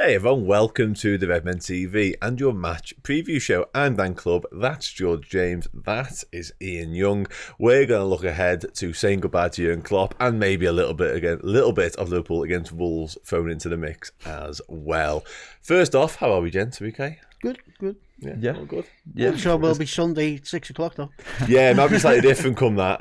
Hey everyone, welcome to the Redmen TV and your match preview show. I'm Dan Clubb, that's George James, that is Ian Young. We're going to look ahead to saying goodbye to Jurgen Klopp and maybe a little bit of Liverpool against Wolves thrown into the mix as well. First off, how are we, gents? Are we okay? Good. Yeah. All good. Yeah, I'm sure we'll be Sunday 6 o'clock though. Yeah, it might be slightly different come that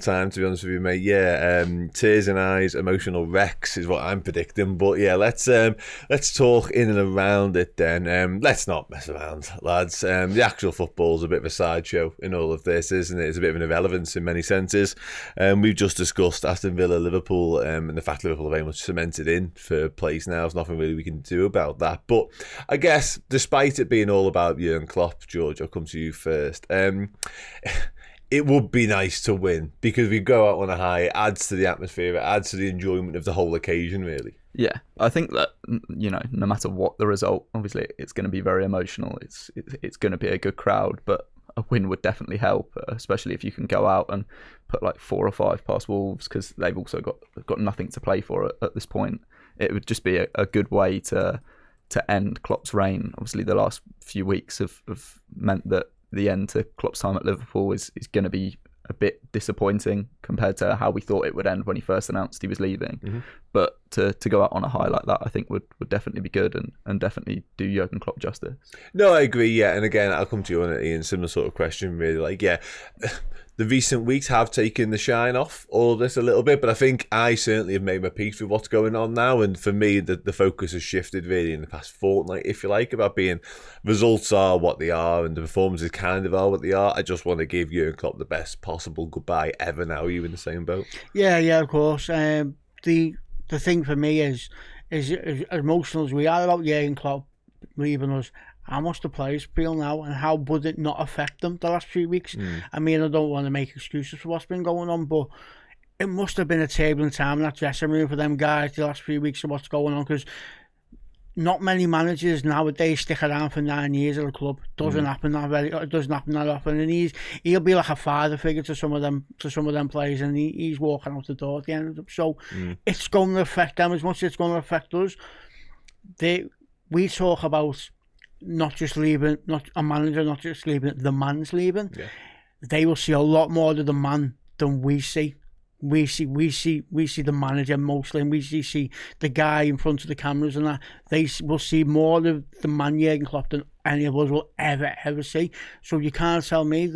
time, to be honest with you, mate. Yeah, tears in eyes, emotional wrecks is what I'm predicting. But yeah, let's talk in and around it then. Let's not mess around, lads. The actual football's a bit of a sideshow in all of this, isn't it? It's a bit of an irrelevance in many senses. We've just discussed Aston Villa, Liverpool, and the fact Liverpool are very much cemented in for place now. There's nothing really we can do about that. But I guess, despite it being all about Jurgen Klopp, George, I'll come to you first. It would be nice to win because we go out on a high. It adds to the atmosphere. It adds to the enjoyment of the whole occasion, really. Yeah, I think that, no matter what the result, obviously it's going to be very emotional. It's going to be a good crowd, but a win would definitely help, especially if you can go out and put like 4 or 5 past Wolves because they've also got nothing to play for at this point. It would just be a good way to end Klopp's reign. Obviously, the last few weeks have meant that the end to Klopp's time at Liverpool is going to be a bit disappointing compared to how we thought it would end when he first announced he was leaving. Mm-hmm. But to go out on a high like that, I think would definitely be good and definitely do Jurgen Klopp justice. No, I agree, yeah. And again, I'll come to you on it, Ian, similar sort of question, really. Like, yeah, the recent weeks have taken the shine off all of this a little bit, but I think I certainly have made my peace with what's going on now. And for me, the focus has shifted really in the past fortnight, if you like, about being results are what they are and the performances kind of are what they are. I just want to give Jurgen Klopp the best possible goodbye ever now. Are you in the same boat? Yeah, of course. The thing for me is as emotional as we are about Jurgen Klopp leaving us, how much the players feel now and how would it not affect them the last few weeks? I mean, I don't want to make excuses for what's been going on, but it must have been a turbulent time in that dressing room for them guys the last few weeks of what's going on, because not many managers nowadays stick around for 9 years at a club. It doesn't happen that often, and he'll be like a father figure to some of them players, and he's walking out the door at the end of it. So it's going to affect them as much as it's going to affect us. We talk about not just leaving, not a manager, not just leaving, the man's leaving. Yeah. They will see a lot more of the man than we see. We see the manager mostly, and we see the guy in front of the cameras, and that they will see more of the man Jurgen Klopp than any of us will ever see. So you can't tell me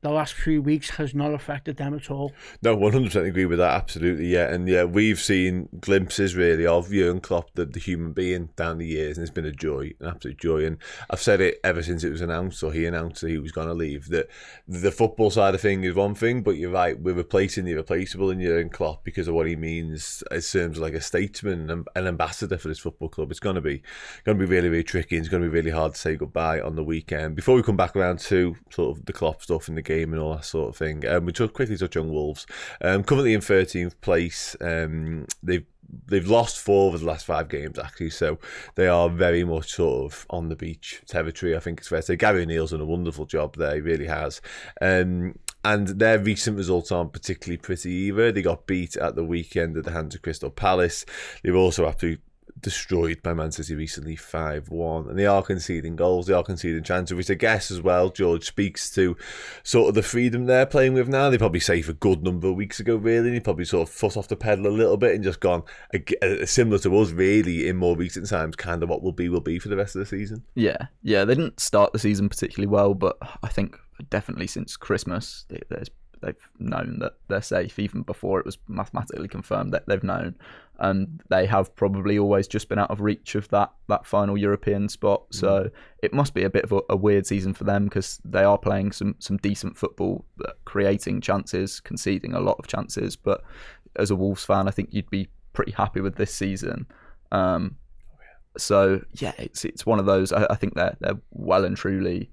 the last few weeks has not affected them at all. No, 100% agree with that, absolutely, yeah. And yeah, we've seen glimpses really of Jurgen Klopp, the human being, down the years, and it's been a joy, an absolute joy. And I've said it ever since it was announced, or he announced that he was going to leave, that the football side of thing is one thing, but you're right, we're replacing the irreplaceable in Jurgen Klopp because of what he means in terms of like a statesman and an ambassador for this football club. It's going to be really, really tricky, and it's going to be really hard to say goodbye on the weekend. Before we come back around to sort of the Klopp stuff in the game and all that sort of thing, we quickly touch on Wolves. Currently in 13th place. They've lost 4 of the last 5 games actually, so they are very much sort of on the beach territory, I think it's fair to say. Gary O'Neill's done a wonderful job there, he really has. And their recent results aren't particularly pretty either. They got beat at the weekend at the hands of Crystal Palace. They've also absolutely destroyed by Man City recently, 5-1, and they are conceding goals, they are conceding chances, which I guess as well, George, speaks to sort of the freedom they're playing with now. They probably saved a good number of weeks ago, really. They probably sort of foot off the pedal a little bit and just gone similar to us, really, in more recent times, kind of what will be for the rest of the season. Yeah, they didn't start the season particularly well, but I think definitely since Christmas they've known that they're safe. Even before it was mathematically confirmed that they've known, and they have probably always just been out of reach of that final European spot. So it must be a bit of a weird season for them, because they are playing some decent football, creating chances, conceding a lot of chances. But as a Wolves fan, I think you'd be pretty happy with this season. So yeah, it's one of those. I think they're well and truly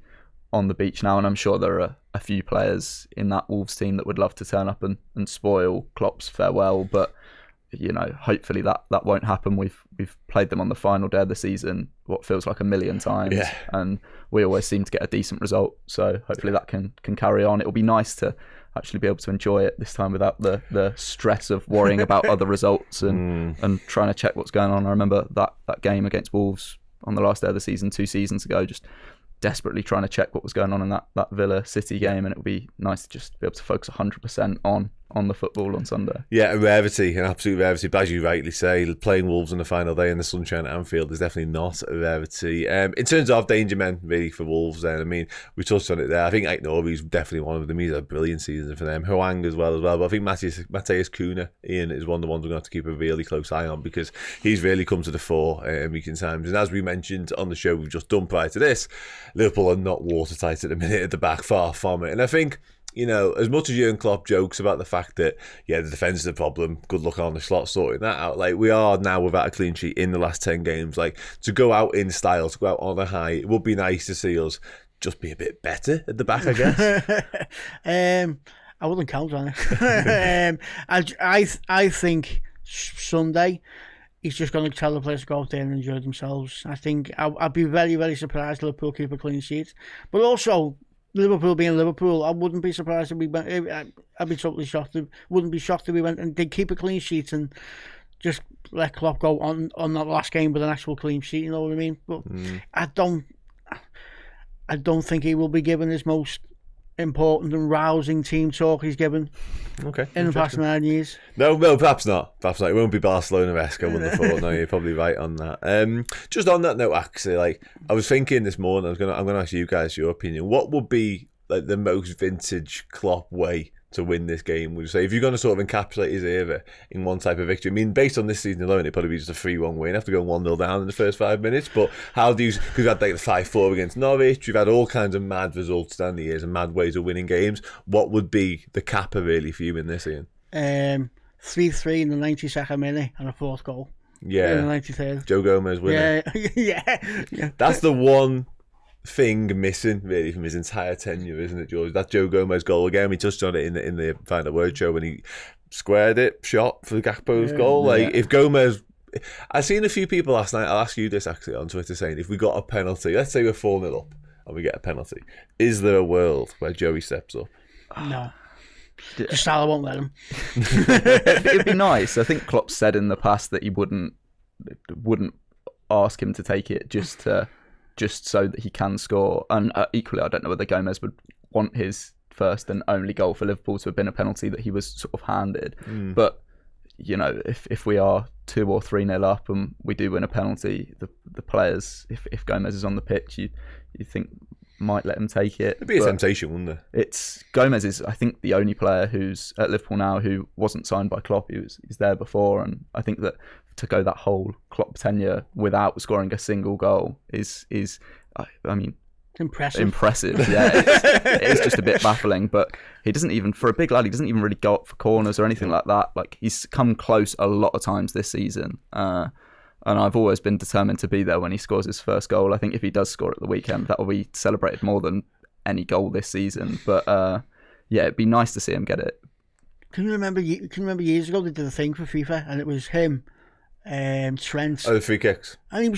on the beach now, and I'm sure there are a few players in that Wolves team that would love to turn up and spoil Klopp's farewell, but hopefully that won't happen. We've played them on the final day of the season what feels like a million times, and we always seem to get a decent result, so hopefully that can carry on. It'll be nice to actually be able to enjoy it this time without the stress of worrying about other results and trying to check what's going on. I remember that game against Wolves on the last day of the season 2 seasons ago, just desperately trying to check what was going on in that Villa City game, and it would be nice to just be able to focus 100% on the football on Sunday. Yeah, an absolute rarity. But as you rightly say, playing Wolves on the final day in the sunshine at Anfield is definitely not a rarity. In terms of danger men, really, for Wolves, then, I mean, we touched on it there. I think Aït-Nouri's definitely one of them. He's a brilliant season for them. Hwang as well. But I think Matthias Cunha, Ian, is one of the ones we're going to have to keep a really close eye on, because he's really come to the fore in recent times. And as we mentioned on the show we've just done prior to this, Liverpool are not watertight at the minute at the back, far from it. And I think, as much as Jurgen Klopp jokes about the fact that, the defence is the problem, good luck on the slot sorting that out, we are now without a clean sheet in the last 10 games. To go out in style, to go out on a high, it would be nice to see us just be a bit better at the back, I guess. I wouldn't count on it. I think Sunday, he's just going to tell the players to go out there and enjoy themselves. I think I'd be very, very surprised if Liverpool keep a clean sheet. But also, Liverpool being Liverpool, I wouldn't be surprised if we went. I'd be totally shocked. Wouldn't be shocked if we went and did keep a clean sheet and just let Klopp go on that last game with an actual clean sheet. You know what I mean? But I don't think he will be given his most important and rousing team talk he's given in the past 9 years. No, perhaps not. Perhaps not. It won't be Barcelona-esque, I wouldn't have thought. No, you're probably right on that. Just on that note, actually, I was thinking this morning, I'm gonna ask you guys your opinion. What would be the most vintage Klopp way to win this game, would you say? If you're going to sort of encapsulate his era in one type of victory, I mean, based on this season alone, it'd probably be just a 3-1 win after going 1-0 down in the first 5 minutes. But how do you, because we've had the 5-4 against Norwich, we've had all kinds of mad results down the years and mad ways of winning games. What would be the capper really for you in this, Ian? 3-3 in the 92nd minute and a 4th goal. Yeah. In the 93rd. Joe Gomez winning. Yeah. That's the one thing missing really from his entire tenure, isn't it, George? That Joe Gomez goal again. We touched on it in the Final Word show when he squared it, shot for Gakpo's goal. If Gomez, I've seen a few people last night. I'll ask you this actually on Twitter, saying if we got a penalty, let's say we're 4-0 up and we get a penalty, is there a world where Joey steps up? No. Just Salah won't let him. It'd be nice. I think Klopp said in the past that he wouldn't ask him to take it just so that he can score. And equally, I don't know whether Gomez would want his first and only goal for Liverpool to have been a penalty that he was sort of handed. But, if we are 2 or 3-0 up and we do win a penalty, the players, if Gomez is on the pitch, you think might let him take it. It'd be a temptation, wouldn't it? Gomez is, I think, the only player who's at Liverpool now who wasn't signed by Klopp. He's there before, and I think that to go that whole Klopp tenure without scoring a single goal is I mean, impressive. Yeah, it's just a bit baffling. But he doesn't even, for a big lad, he doesn't even really go up for corners or anything like that. He's come close a lot of times this season. And I've always been determined to be there when he scores his first goal. I think if he does score at the weekend, that will be celebrated more than any goal this season. But it'd be nice to see him get it. Can you remember years ago they did a thing for FIFA and it was him, Trent. Oh, the free kicks. And he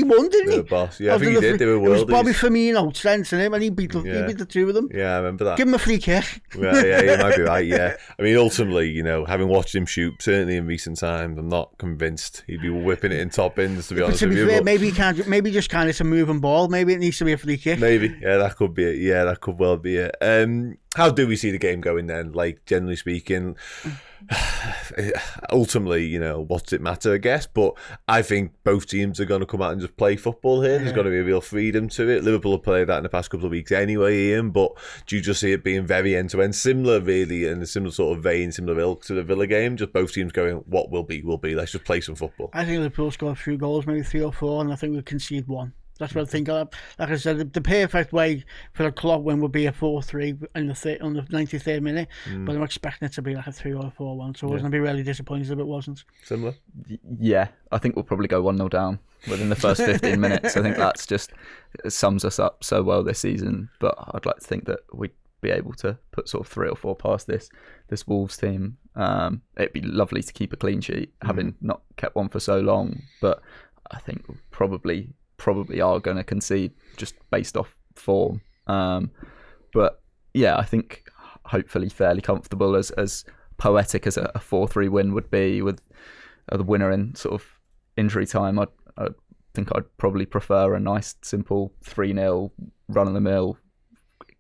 won, didn't he? The boss. Yeah, I think he did. They were worldies. It was Bobby Firmino, Trent, and him, and he beat the two of them. Yeah, I remember that. Give him a free kick. Yeah, you might be right. Yeah, I mean, ultimately, having watched him shoot, certainly in recent times, I'm not convinced he'd be whipping it in top ins. To be honest with you, fair, maybe he can't. Maybe just kind of it's a moving ball. Maybe it needs to be a free kick. Maybe, yeah, that could be it. Yeah, that could well be it. How do we see the game going then? Generally speaking, ultimately, what's it matter, I guess? But I think both teams are going to come out and just play football here. There's going to be a real freedom to it. Liverpool have played that in the past couple of weeks anyway, Ian, but do you just see it being very end-to-end, similar really, in a similar sort of vein, similar ilk to the Villa game? Just both teams going, what will be, will be. Let's just play some football. I think Liverpool score a few goals, maybe 3 or 4, and I think we'll concede 1. That's what I think. Like I said, the perfect way for a Klopp win would be a 4-3 on the 93rd minute, but I'm expecting it to be like a 3 or a 4-1, so I wasn't be really disappointed if it wasn't. Similar? Yeah, I think we'll probably go 1-0 down within the first 15 minutes. I think that's it sums us up so well this season, but I'd like to think that we'd be able to put sort of 3 or 4 past this Wolves team. It'd be lovely to keep a clean sheet, having not kept one for so long, but I think we'll probably are going to concede just based off form. But yeah, I think hopefully fairly comfortable, as poetic as a 4-3 win would be with the winner in sort of injury time. I think I'd probably prefer a nice simple 3-0 run of the mill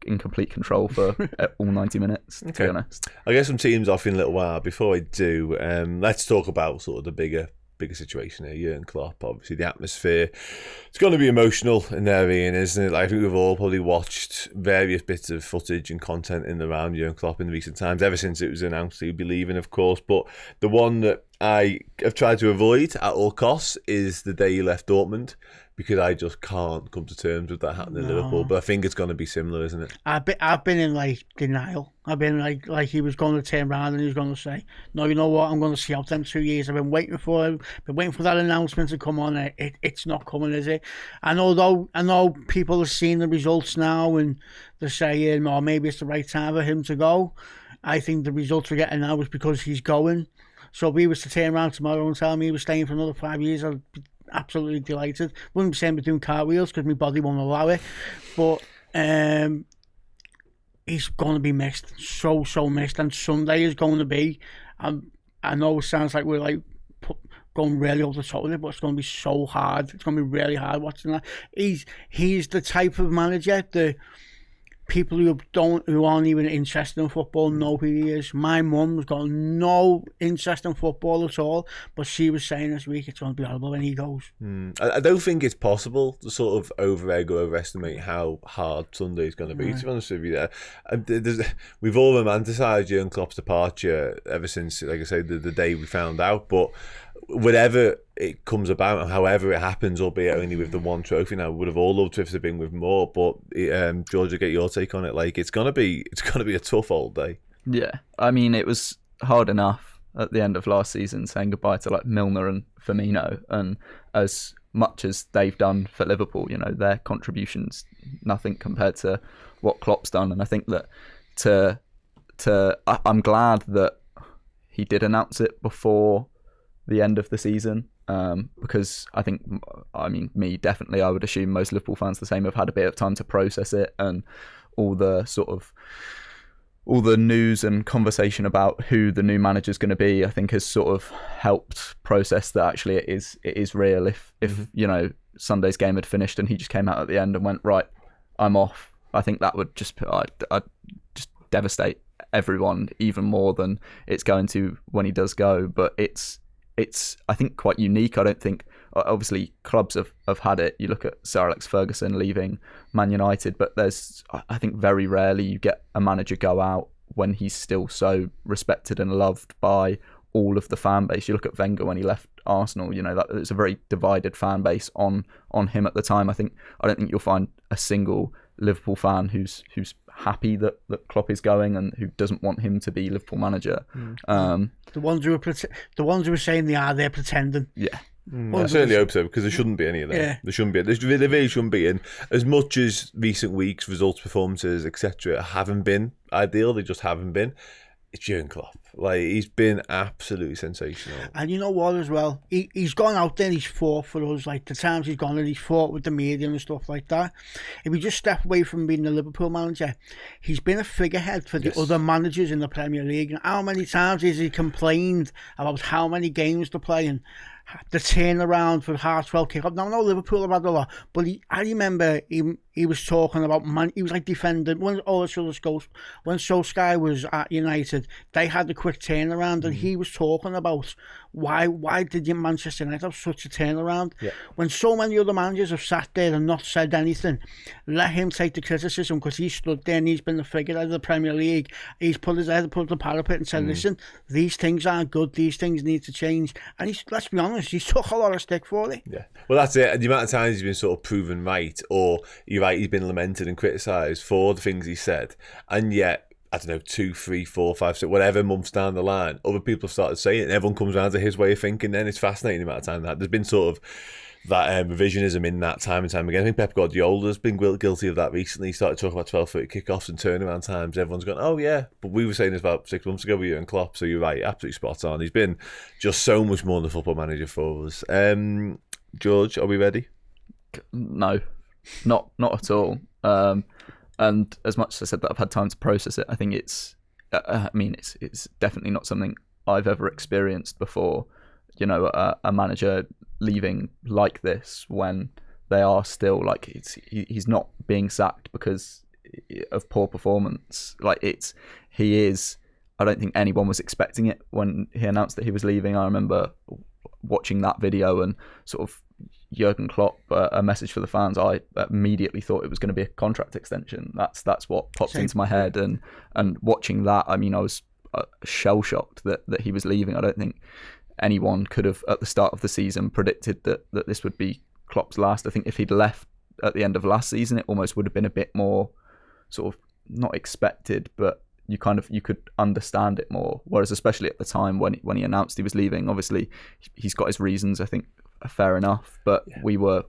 in complete control for all 90 minutes, to be honest. I guess some teams off in a little while. Before I do, let's talk about sort of the bigger situation here. Jurgen Klopp, obviously the atmosphere, it's going to be emotional in there, Ian, isn't it? Like, I think we've all probably watched various bits of footage and content in and around Jurgen Klopp in recent times, ever since it was announced he'd be leaving, of course. But the one that I have tried to avoid at all costs is the day he left Dortmund, because I just can't come to terms with that happening in Liverpool. But I think it's going to be similar, isn't it? I've been in like denial. I've been like he was going to turn around and he was going to say, no, you know what, I'm going to see out them 2 years. I've been waiting for that announcement to come on. It's not coming, is it? And although I know people are seeing the results now and they're saying, oh, maybe it's the right time for him to go, I think the results we're getting now is because he's going. So if he was to turn around tomorrow and tell me he was staying for another 5 years, I'd be absolutely delighted. Wouldn't be saying we're doing cartwheels because my body won't allow it. But he's going to be missed, so missed. And Sunday is going to be, I know it sounds like we're like going really over the top with it, but it's going to be so hard. It's going to be really hard watching that. He's the type of manager that people who aren't even interested in football know who he is. My mum's got no interest in football at all, but she was saying this week it's going to be horrible when he goes. I don't think it's possible to sort of over-egg or overestimate how hard Sunday's going to be, to be honest with you. We've all romanticised Jurgen Klopp's departure ever since, like I say, the day we found out, but whatever it comes about and however it happens, albeit only with the one trophy now, we would have all loved to have been with more. But George, I'll get your take on it. Like, it's gonna be a tough old day. Yeah, I mean, it was hard enough at the end of last season saying goodbye to like Milner and Firmino, and as much as they've done for Liverpool, you know, their contributions nothing compared to what Klopp's done. And I think that I'm glad that he did announce it before the end of the season, because I mean, definitely, I would assume most Liverpool fans the same have had a bit of time to process it, and all the news and conversation about who the new manager is going to be, I think, has sort of helped process that actually it is real. If you know, Sunday's game had finished and he just came out at the end and went, right, I'm off, I think that would just just devastate everyone even more than it's going to when he does go. But it's I think quite unique. I don't think, obviously clubs have had it. You look at Sir Alex Ferguson leaving Man United, but I think very rarely you get a manager go out when he's still so respected and loved by all of the fan base. You look at Wenger when he left Arsenal, you know, that it's a very divided fan base on him at the time. I don't think you'll find a single Liverpool fan who's happy that Klopp is going and who doesn't want him to be Liverpool manager. The ones who were saying they're pretending. Yeah. I certainly hope so, because there shouldn't be any of that. Yeah. There shouldn't be. There really shouldn't be. And as much as recent weeks, results, performances, etc., haven't been ideal, they just haven't been. It's Jurgen Klopp. Like, he's been absolutely sensational. And you know what as well? He's gone out there and he's fought for us. Like, the times he's gone and he's fought with the media and stuff like that. If we just step away from being the Liverpool manager, he's been a figurehead for the other managers in the Premier League. And how many times has he complained about how many games they're playing? The turnaround for Hartwell kick-off. Now, I know Liverpool have had a lot, but I remember he was talking about he was like defending when Solskjaer was at United. They had the quick turnaround, and he was talking about why did Manchester United have such a turnaround? Yeah. When so many other managers have sat there and not said anything, let him take the criticism, because he stood there and he's been the figurehead of the Premier League. He's put his head above the parapet and said, listen, these things aren't good, these things need to change. And let's be honest, he took a lot of stick for it. Yeah, well, that's it. And the amount of times he's been sort of proven right, or you're right, he's been lamented and criticised for the things he said, and yet, I don't know, 2, 3, 4, 5, 6, whatever months down the line, other people have started saying it, and everyone comes around to his way of thinking. Then it's fascinating the amount of time that there's been sort of that revisionism in that time and time again. I think Pep Guardiola's been guilty of that recently. He started talking about 12:30 kickoffs and turnaround times. Everyone's gone, oh yeah, but we were saying this about 6 months ago with Jurgen Klopp. So you're right, absolutely spot on. He's been just so much more than a football manager for us. George, are we ready? No, not at all. And as much as I said that I've had time to process it, I think it's definitely not something I've ever experienced before. You know, a manager leaving like this when they are still like he's not being sacked because of poor performance. Like he is. I don't think anyone was expecting it when he announced that he was leaving. I remember watching that video and sort of Jurgen Klopp, a message for the fans. I immediately thought it was going to be a contract extension. That's what popped into my head. And watching that, I mean, I was shell shocked that he was leaving. I don't think anyone could have at the start of the season predicted that this would be Klopp's last. I think if he'd left at the end of last season, it almost would have been a bit more sort of not expected, but you could understand it more. Whereas especially at the time when he announced he was leaving, obviously he's got his reasons, I think, fair enough, but we were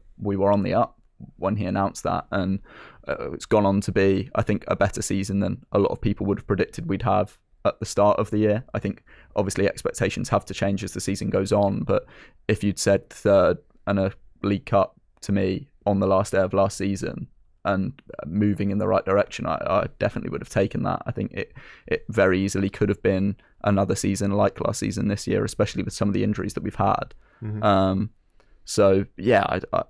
on the up when he announced that, and it's gone on to be, I think, a better season than a lot of people would have predicted we'd have at the start of the year. I think obviously expectations have to change as the season goes on, but if you'd said third and a League Cup to me on the last day of last season and moving in the right direction, I definitely would have taken that. I think it very easily could have been another season like last season this year, especially with some of the injuries that we've had. Mm-hmm. So yeah, I'm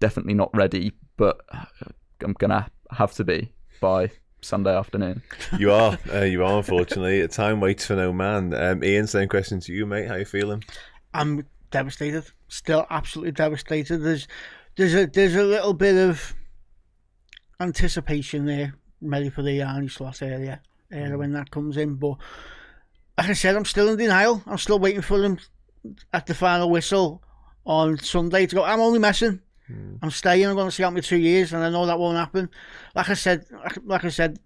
definitely not ready, but I'm gonna have to be by Sunday afternoon. You are unfortunately. Time waits for no man. Ian, same question to you, mate. How you feeling? I'm devastated. Still absolutely devastated. There's a little bit of anticipation there, ready for the Arnie slot area when that comes in. But like I said, I'm still in denial. I'm still waiting for them at the final whistle on Sunday to go, I'm only messing. I'm staying. I'm going to see out my 2 years, and I know that won't happen. Like I said,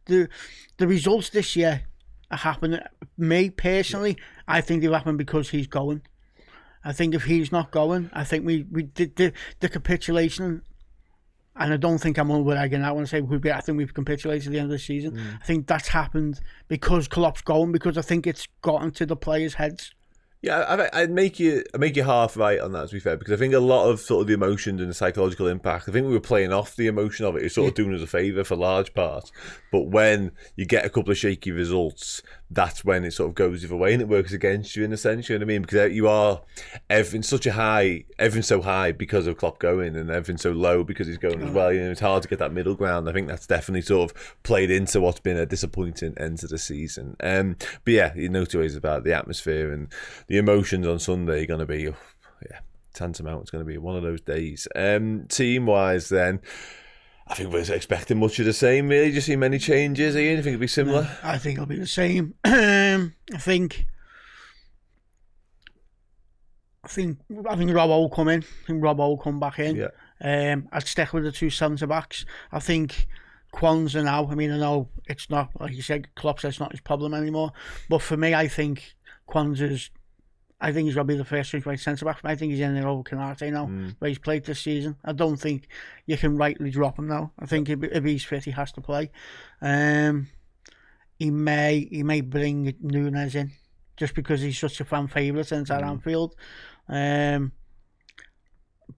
the results this year are happening. Me personally, I think they've happened because he's going. I think if he's not going, I think we did the capitulation. And I don't think I'm on with again. I want to say I think we've capitulated at the end of the season. I think that's happened because Klopp's going, because I think it's gotten to the players' heads. Yeah, I'd make you half right on that, to be fair, because I think a lot of sort of the emotions and the psychological impact, I think we were playing off the emotion of it. It's sort of doing us a favour for large parts. But when you get a couple of shaky results, that's when it sort of goes the other way and it works against you in a sense, you know what I mean? Because everything's so high because of Klopp going, and everything's so low because he's going as well. You know, it's hard to get that middle ground. I think that's definitely sort of played into what's been a disappointing end to the season. But yeah, you know, two ways about the atmosphere and the emotions on Sunday are going to be, tantamount. It's going to be one of those days. Team-wise then, I think we're expecting much of the same, really. Do you see many changes, Ian? Do you think it'll be similar? No, I think it'll be the same. I think Robbo will come in. I think Robbo will come back in. Yeah. I'd stick with the two centre-backs. I think Kwanzaa now, I know it's not, like you said, Klopp said it's not his problem anymore. But for me, I think Kwanzaa's, I think he's going to be the first right centre-back. I think he's in there over Canate now, where he's played this season. I don't think you can rightly drop him now. I think if he's fit, he has to play. He may bring Nunes in, just because he's such a fan favourite and it's at Anfield. But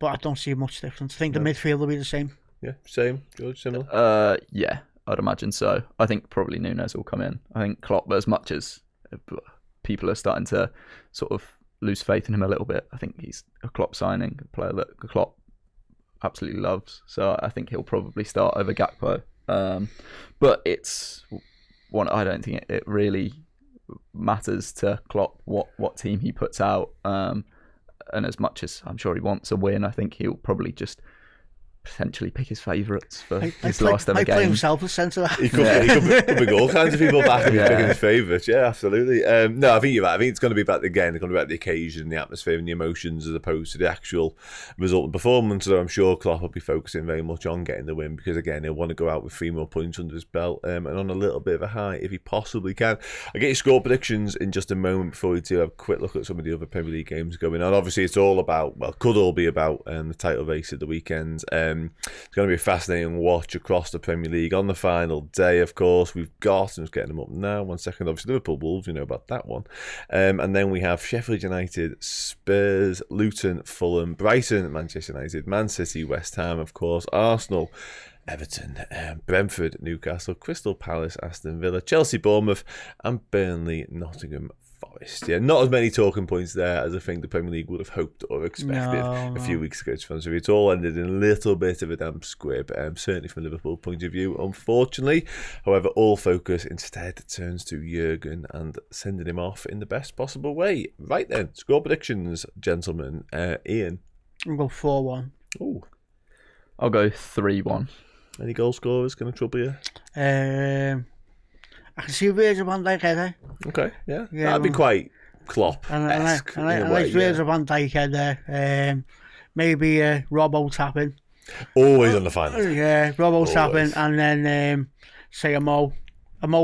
I don't see much difference. I think the midfield will be the same. Yeah, same. George, similar? Yeah, I'd imagine so. I think probably Nunes will come in. I think Klopp, as much as people are starting to sort of lose faith in him a little bit, I think he's a Klopp signing, a player that Klopp absolutely loves. So I think he'll probably start over Gakpo. But it's one. I don't think it really matters to Klopp what team he puts out. And as much as I'm sure he wants a win, I think he'll probably just potentially pick his favourites for his last ever game. Play himself as centre half. He could bring all kinds of people back if he's picking his favourites. Yeah, absolutely. No, I think you're right. I think it's going to be about the occasion, the atmosphere, and the emotions, as opposed to the actual result and performance. So I'm sure Klopp will be focusing very much on getting the win, because again, he'll want to go out with 3 more points under his belt, and on a little bit of a high if he possibly can. I'll get your score predictions in just a moment before we do have a quick look at some of the other Premier League games going on. Obviously, it's all about, could all be about the title race at the weekend. It's going to be a fascinating watch across the Premier League on the final day. Of course, we've got, I'm just getting them up now, 1 second, obviously Liverpool Wolves, you know about that one, and then we have Sheffield United, Spurs, Luton, Fulham, Brighton, Manchester United, Man City, West Ham, of course, Arsenal, Everton, Brentford, Newcastle, Crystal Palace, Aston Villa, Chelsea, Bournemouth, and Burnley, Nottingham Forest. Yeah, not as many talking points there as I think the Premier League would have hoped or expected a few weeks ago. So it all ended in a little bit of a damp squib, certainly from a Liverpool point of view, unfortunately. However, all focus instead turns to Jurgen and sending him off in the best possible way. Right then, score predictions, gentlemen. Ian? I'll go 4-1. Ooh. I'll go 3-1. Any goal scorers going to trouble you? I can see Virgil van Dijk header. Okay, yeah. That'd be quite Klopp-esque. And I like Virgil van Dijk header. Maybe Robbo tapping. Always on the final. Yeah, Robbo tapping, and then say a Mo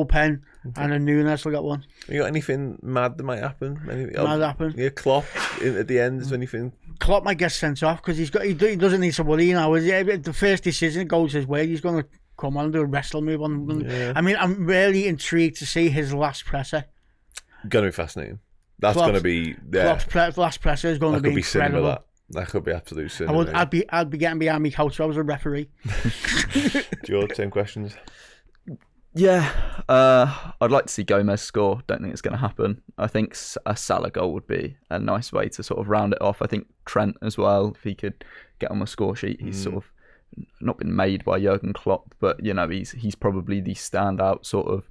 pen, and a Nunes will get one. You got anything mad that might happen? Happen? Yeah, Klopp at the end. Is there anything? Klopp might get sent off because he doesn't need to worry now. The first decision goes his way. He's going to come on and do a wrestle move on. Yeah. I mean, I'm really intrigued to see his last presser. Going to be fascinating. That's going to be Klopp's last presser is going to be incredible. Cinema, that could be absolute cinema. I'd be getting behind my couch if I was a referee. George, same questions. Yeah, I'd like to see Gomez score. Don't think it's going to happen. I think a Salah goal would be a nice way to sort of round it off. I think Trent as well, if he could get on the score sheet. He's sort of not been made by Jurgen Klopp, but you know he's probably the standout sort of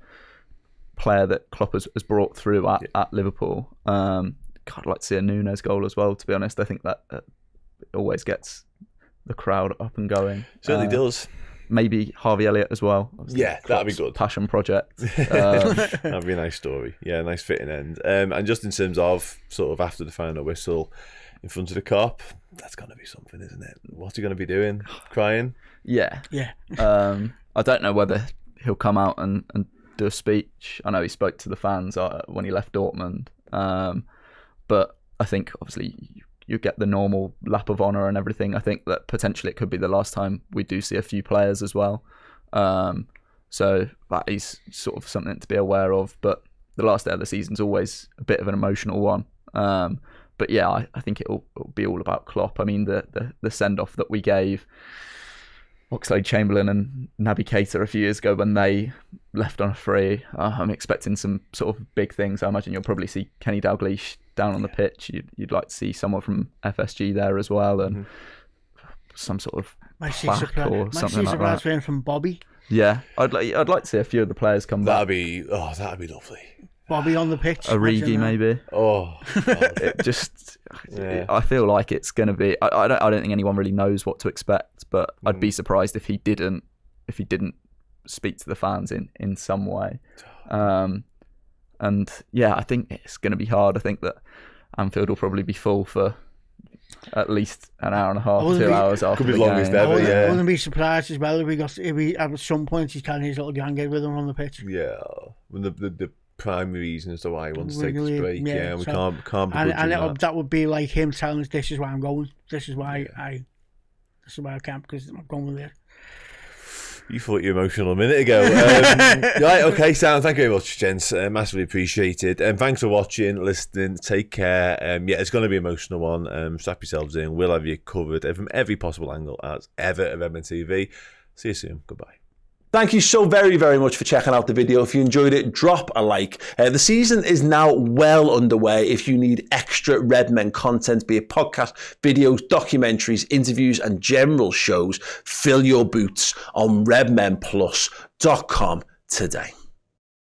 player that Klopp has brought through at Liverpool. I'd like to see a Nunes goal as well, to be honest. I think that always gets the crowd up and going. Certainly does. Maybe Harvey Elliott as well. Yeah, that'd be good. Passion project. That'd be a nice story. Yeah, nice fitting end. And just in terms of sort of after the final whistle in front of the cop, that's going to be something, isn't it? What's he going to be doing? Crying? Yeah. I don't know whether he'll come out and do a speech. I know he spoke to the fans when he left Dortmund. But I think obviously you get the normal lap of honour and everything. I think that potentially it could be the last time we do see a few players as well. So that is sort of something to be aware of. But the last day of the season's always a bit of an emotional one. But yeah, I think it'll be all about Klopp. I mean, the send-off that we gave Oxlade-Chamberlain and Naby Keita a few years ago when they left on a free, I'm expecting some sort of big things. I imagine you'll probably see Kenny Dalglish down on the pitch. You'd like to see someone from FSG there as well, and some sort of plaque or something like that. From Bobby. Yeah, I'd like to see a few of the players come back. That'd be lovely. Bobby on the pitch. Origi maybe. Oh, I feel like it's going to be. I don't think anyone really knows what to expect, but I'd be surprised if he didn't speak to the fans in some way. And yeah, I think it's going to be hard. I think that Anfield will probably be full for at least an hour and a half, 2 hours after the game. Could be longest ever. I wouldn't be surprised as well if he at some point he's carrying his little gang with him on the pitch. Yeah, when the primary reason as to why he wants to take this break. Yeah, we can't be that would be like him telling us, "This is why I'm going. This is why I can't, because I'm going with it." You thought you were emotional a minute ago. Right, okay, Sam, thank you very much, gents. Massively appreciated. Thanks for watching, listening. Take care. Yeah, it's going to be an emotional one. Strap yourselves in. We'll have you covered from every possible angle as ever at Redmen TV. See you soon. Goodbye. Thank you so very, very much for checking out the video. If you enjoyed it, drop a like. The season is now well underway. If you need extra Redmen content, be it podcast, videos, documentaries, interviews, and general shows, fill your boots on redmenplus.com today.